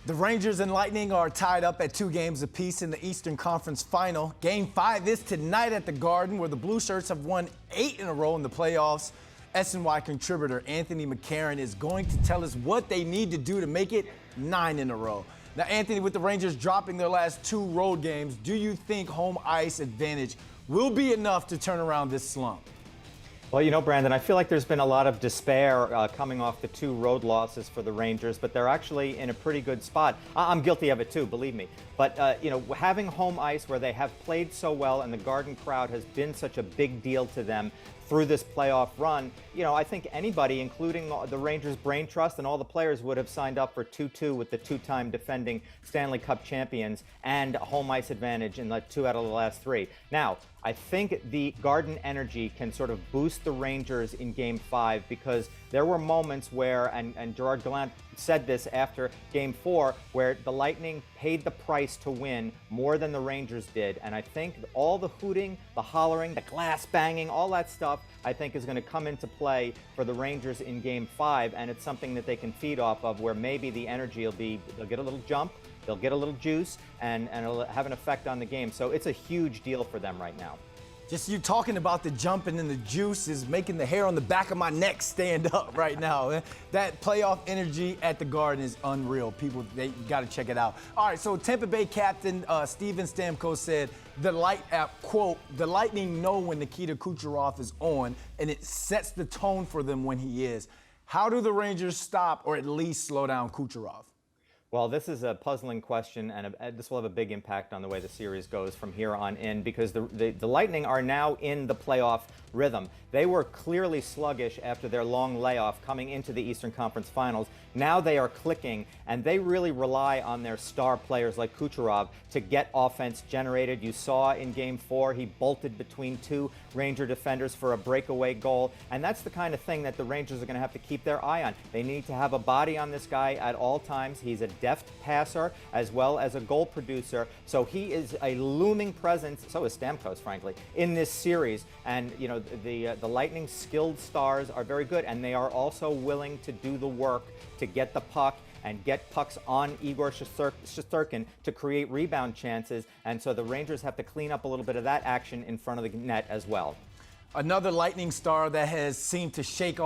The Rangers and Lightning are tied up at 2 games apiece in the Eastern Conference Final. Game 5 is tonight at the Garden, where the Blue Shirts have won 8 in a row in the playoffs. SNY contributor Anthony McCarron is going to tell us what they need to do to make it 9 in a row. Now, Anthony, with the Rangers dropping their last 2 road games, do you think home ice advantage will be enough to turn around this slump? Well, you know, Brandon, I feel like there's been a lot of despair coming off the 2 road losses for the Rangers, but they're actually in a pretty good spot. I'm guilty of it too, believe me. But, you know, having home ice where they have played so well and the Garden crowd has been such a big deal to them through this playoff run, you know, I think anybody, including the Rangers Brain Trust and all the players, would have signed up for 2-2 with the 2-time defending Stanley Cup champions and home ice advantage in 2 out of the last 3. Now, I think the Garden energy can sort of boost the Rangers in Game 5 because there were moments where, and Gerard Gallant said this after Game 4, where the Lightning paid the price to win more than the Rangers did. And I think all the hooting, the hollering, the glass banging, all that stuff, I think is going to come into play for the Rangers in Game 5. And it's something that they can feed off of, where maybe the energy will be, they'll get a little jump, they'll get a little juice, and it'll have an effect on the game. So it's a huge deal for them right now. Just you talking about the jumping and the juice is making the hair on the back of my neck stand up right now. That playoff energy at the Garden is unreal. People, they got to check it out. All right, so Tampa Bay captain Steven Stamkos said, quote, "The Lightning know when Nikita Kucherov is on, and it sets the tone for them when he is." How do the Rangers stop or at least slow down Kucherov? Well, this is a puzzling question, and this will have a big impact on the way the series goes from here on in, because the Lightning are now in the playoff rhythm. They were clearly sluggish after their long layoff coming into the Eastern Conference Finals. Now they are clicking, and they really rely on their star players like Kucherov to get offense generated. You saw in Game 4, he bolted between 2 Ranger defenders for a breakaway goal, and that's the kind of thing that the Rangers are going to have to keep their eye on. They need to have a body on this guy at all times. He's a deft passer as well as a goal producer, so he is a looming presence, so is Stamkos, frankly, in this series. And, you know, the Lightning's skilled stars are very good, and they are also willing to do the work to get the puck and get pucks on Igor Shesterkin to create rebound chances. And so the Rangers have to clean up a little bit of that action in front of the net as well. Another Lightning star that has seemed to shaken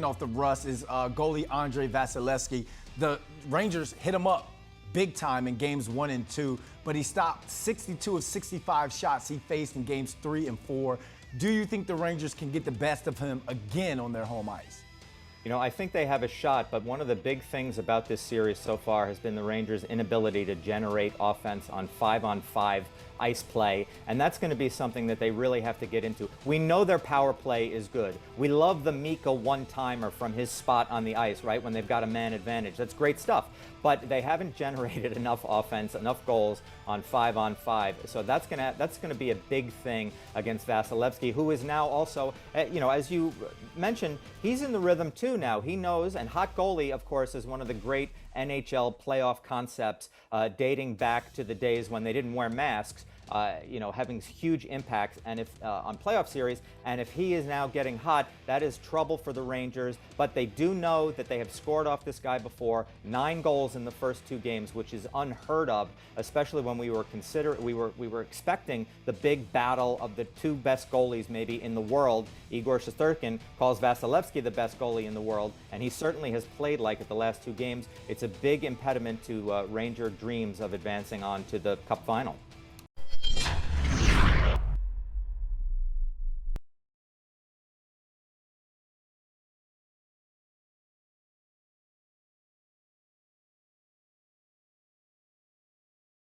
off the rust is goalie Andrei Vasilevskiy. The Rangers hit him up big time in games 1 and 2, but he stopped 62 of 65 shots he faced in games 3 and 4. Do you think the Rangers can get the best of him again on their home ice? You know, I think they have a shot, but one of the big things about this series so far has been the Rangers' inability to generate offense on 5-on-5 ice play, and that's going to be something that they really have to get into. We know their power play is good. We love the Mika one-timer from his spot on the ice, right, when they've got a man advantage. That's great stuff, but they haven't generated enough offense, enough goals on 5-on-5, so that's gonna be a big thing against Vasilevskiy, who is now also, you know, as you mentioned, he's in the rhythm too now. He knows, and hot goalie, of course, is one of the great NHL playoff concepts dating back to the days when they didn't wear masks. You know, having huge impacts and if on playoff series, and if he is now getting hot, that is trouble for the Rangers. But they do know that they have scored off this guy before, 9 goals in the first 2 games, which is unheard of, especially when we were expecting the big battle of the 2 best goalies maybe in the world. Igor Shesterkin calls Vasilevskiy the best goalie in the world, and he certainly has played like it the last 2 games. It's a big impediment to Ranger dreams of advancing on to the Cup final.